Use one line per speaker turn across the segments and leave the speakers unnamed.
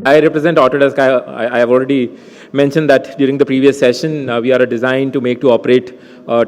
I represent Autodesk. I have already mentioned that during the previous session. We are a design to make to operate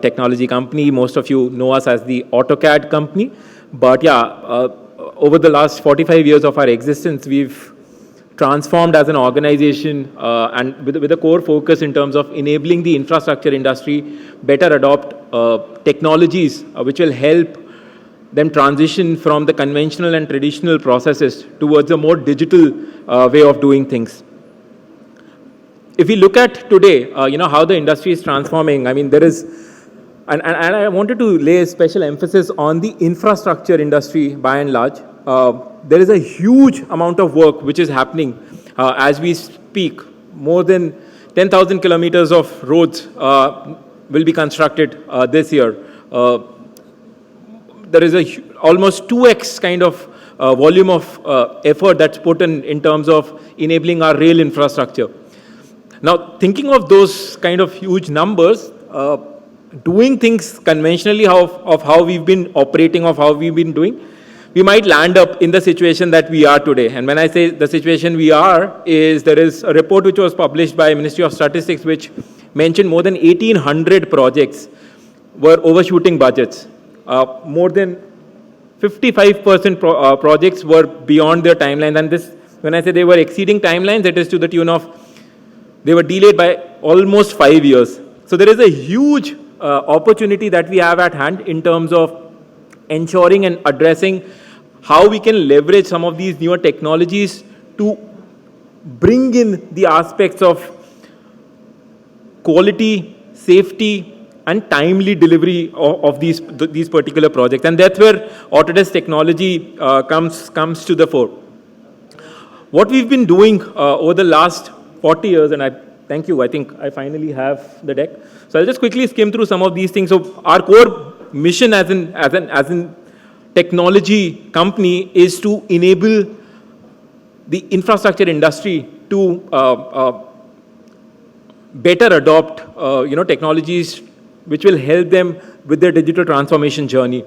technology company. Most of you know us as the AutoCAD company. But yeah, over the last 45 years of our existence, we've transformed as an organization and with a core focus in terms of enabling the infrastructure industry better adopt technologies which will help them transition from the conventional and traditional processes towards a more digital way of doing things. If we look at today, how the industry is transforming, I mean, there is, and I wanted to lay a special emphasis on the infrastructure industry by and large. There is a huge amount of work which is happening as we speak. More than 10,000 kilometers of roads will be constructed this year. There is almost 2x kind of volume of effort that's put in terms of enabling our rail infrastructure. Now, thinking of those kind of huge numbers, doing things conventionally of how we've been operating, of how we've been doing, we might land up in the situation that we are today. And when I say the situation we are, there is a report which was published by Ministry of Statistics which mentioned more than 1,800 projects were overshooting budgets. More than 55% projects were beyond their timeline. And this, when I say they were exceeding timelines, it is to the tune of they were delayed by almost 5 years. So there is a huge opportunity that we have at hand in terms of ensuring and addressing how we can leverage some of these newer technologies to bring in the aspects of quality, safety, and timely delivery of these particular projects. And that's where Autodesk technology comes to the fore. What we've been doing over the last 40 years, and thank you, I think I finally have the deck. So I'll just quickly skim through some of these things. So our core mission as an technology company is to enable the infrastructure industry to better adopt technologies which will help them with their digital transformation journey.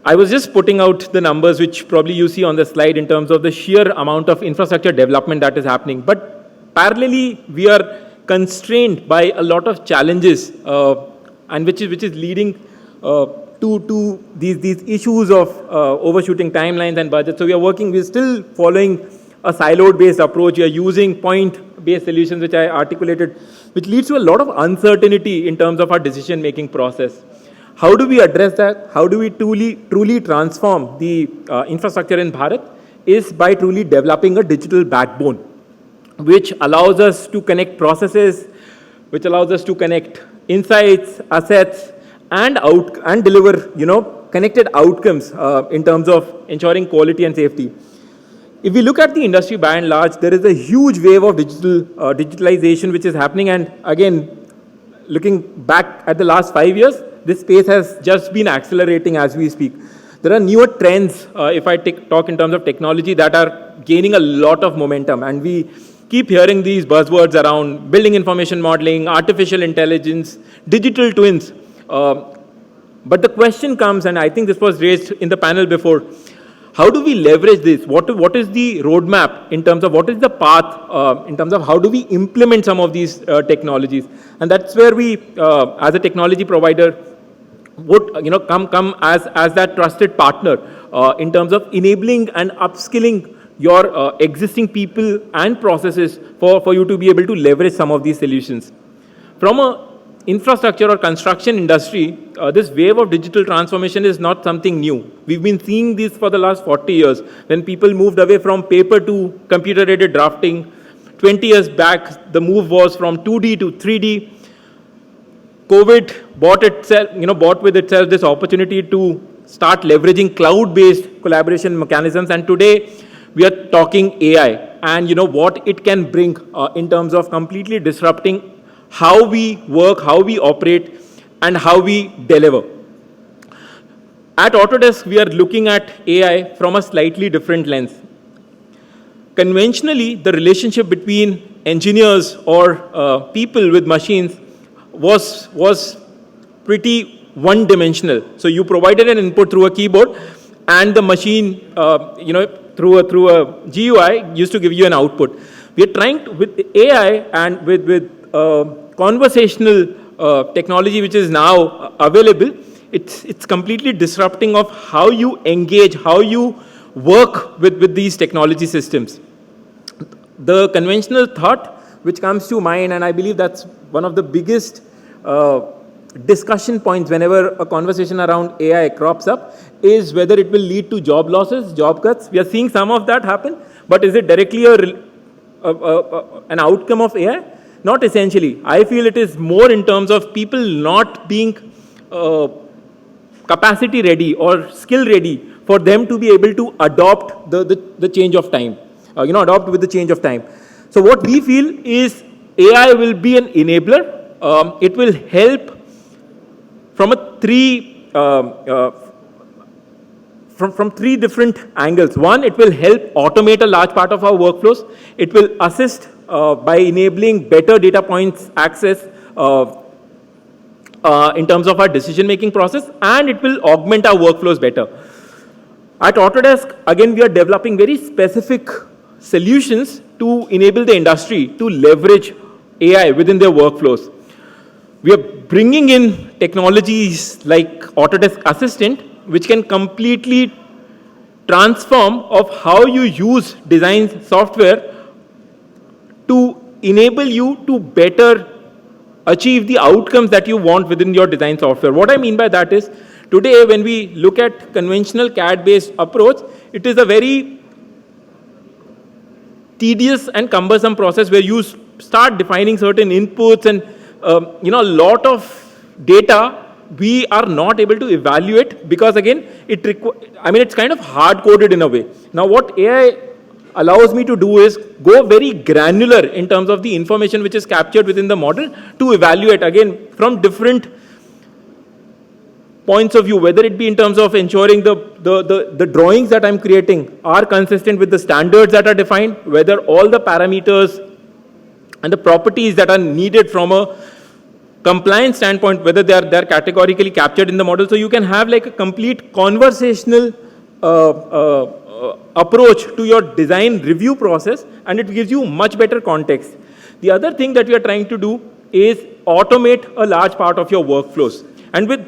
I was just putting out the numbers which probably you see on the slide in terms of the sheer amount of infrastructure development that is happening. But parallelly, we are constrained by a lot of challenges and which is leading to these issues of overshooting timelines and budgets. So we're still following a siloed-based approach. We are using point-based solutions, which I articulated, which leads to a lot of uncertainty in terms of our decision-making process. How do we address that? How do we truly transform the infrastructure in Bharat? Is by truly developing a digital backbone, which allows us to connect processes, which allows us to connect insights, assets, and deliver connected outcomes in terms of ensuring quality and safety. If we look at the industry by and large, there is a huge wave of digitalization which is happening. And again, looking back at the last 5 years, this space has just been accelerating as we speak. There are newer trends, if I talk in terms of technology, that are gaining a lot of momentum. And we keep hearing these buzzwords around building information modeling, artificial intelligence, digital twins. But the question comes, and I think this was raised in the panel before, how do we leverage this? What is the roadmap in terms of what is the path in terms of how do we implement some of these technologies? And that's where we, as a technology provider, would come as that trusted partner in terms of enabling and upskilling your existing people and processes for you to be able to leverage some of these solutions. From a infrastructure or construction industry, this wave of digital transformation is not something new. We've been seeing this for the last 40 years. When people moved away from paper to computer-aided drafting, 20 years back, the move was from 2D to 3D. COVID brought with itself this opportunity to start leveraging cloud-based collaboration mechanisms. And today, we are talking AI and what it can bring in terms of completely disrupting how we work, how we operate, and how we deliver. At Autodesk, we are looking at AI from a slightly different lens. Conventionally, the relationship between engineers or people with machines was pretty one-dimensional. So you provided an input through a keyboard, and the machine, through a GUI used to give you an output. We are trying to, with AI and with conversational technology which is now available, it's completely disrupting of how you engage, how you work with these technology systems. The conventional thought which comes to mind, and I believe that's one of the biggest discussion points whenever a conversation around AI crops up, is whether it will lead to job losses, job cuts. We are seeing some of that happen, but is it directly an outcome of AI? Not essentially. I feel it is more in terms of people not being capacity ready or skill ready for them to be able to adopt the change of time, adopt with the change of time. So what we feel is AI will be an enabler. It will help from three different angles. One, it will help automate a large part of our workflows. It will assist by enabling better data points access in terms of our decision-making process, and it will augment our workflows better. At Autodesk, again, we are developing very specific solutions to enable the industry to leverage AI within their workflows. We are bringing in technologies like Autodesk Assistant, which can completely transform of how you use design software to enable you to better achieve the outcomes that you want within your design software. What I mean by that is, today when we look at conventional CAD-based approach, it is a very tedious and cumbersome process where you start defining certain inputs and a lot of data we are not able to evaluate, because again, it's kind of hard-coded in a way. Now what AI allows me to do is go very granular in terms of the information which is captured within the model to evaluate, again, from different points of view, whether it be in terms of ensuring the drawings that I'm creating are consistent with the standards that are defined, whether all the parameters and the properties that are needed from a compliance standpoint, whether they're categorically captured in the model. So you can have like a complete conversational approach to your design review process, and it gives you much better context. The other thing that we are trying to do is automate a large part of your workflows. And with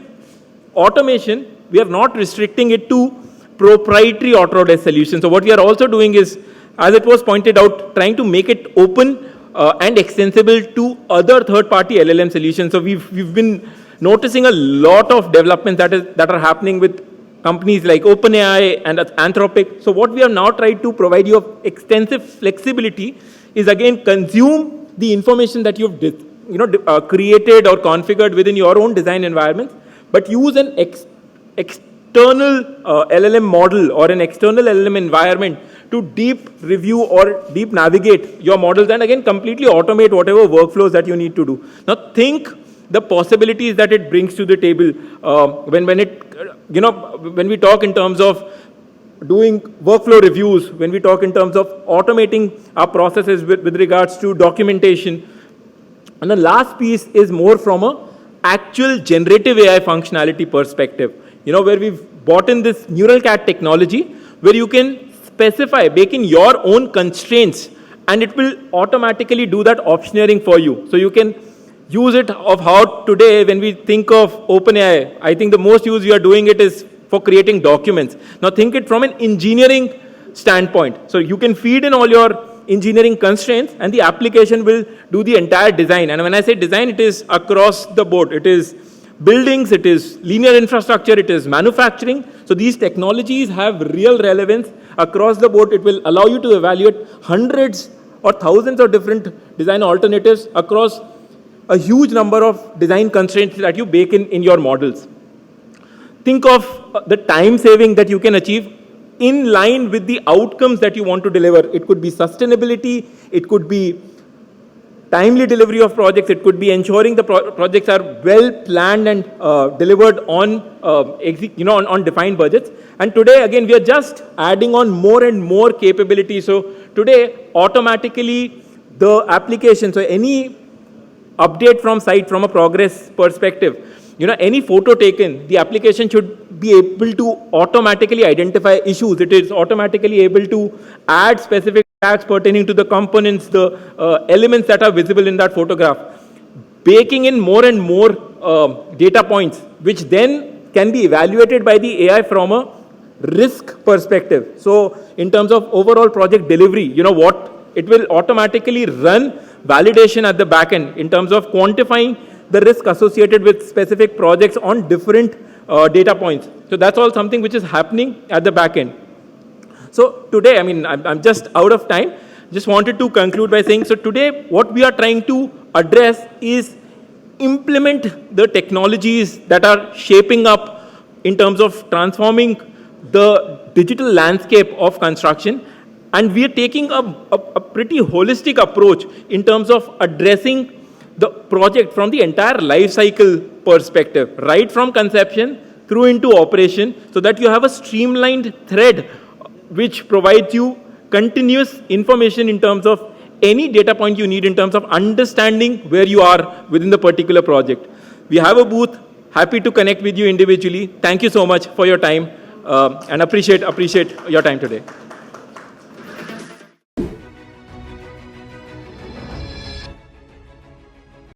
automation, we are not restricting it to proprietary Autodesk solutions. So what we are also doing is, as it was pointed out, trying to make it open and extensible to other third-party LLM solutions. So we've been noticing a lot of developments that are happening with companies like OpenAI and Anthropic. So what we have now tried to provide you of extensive flexibility is, again, consume the information that you've created or configured within your own design environment, but use an external LLM model or an external LLM environment to deep review or deep navigate your models, and again completely automate whatever workflows that you need to do. Now think the possibilities that it brings to the table when we talk in terms of doing workflow reviews, when we talk in terms of automating our processes with regards to documentation. And the last piece is more from a actual generative AI functionality perspective, where we've brought in this neural CAD technology where you can specify, bake in your own constraints, and it will automatically do that optioneering for you. So you can use it of how today, when we think of OpenAI, I think the most use we are doing it is for creating documents. Now think it from an engineering standpoint. So you can feed in all your engineering constraints, and the application will do the entire design. And when I say design, it is across the board. It is buildings, it is linear infrastructure, it is manufacturing. So these technologies have real relevance across the board. It will allow you to evaluate hundreds or thousands of different design alternatives across a huge number of design constraints that you bake in your models. Think of the time saving that you can achieve in line with the outcomes that you want to deliver. It could be sustainability, it could be timely delivery of projects, it could be ensuring the projects are well planned and delivered on defined budgets. And today, again, we are just adding on more and more capabilities. So today, automatically, the application, so any update from site from a progress perspective, any photo taken, the application should be able to automatically identify issues. It is automatically able to add specific tags pertaining to the components, the elements that are visible in that photograph, baking in more and more data points, which then can be evaluated by the AI from a risk perspective. So in terms of overall project delivery, what it will automatically run validation at the back end in terms of quantifying the risk associated with specific projects on different data points. So that's all something which is happening at the back end. So today, I'm just out of time. Just wanted to conclude by saying, so today what we are trying to address is implement the technologies that are shaping up in terms of transforming the digital landscape of construction. And we are taking a pretty holistic approach in terms of addressing the project from the entire life cycle perspective, right from conception through into operation, so that you have a streamlined thread which provides you continuous information in terms of any data point you need in terms of understanding where you are within the particular project. We have a booth, happy to connect with you individually. Thank you so much for your time and appreciate your time today.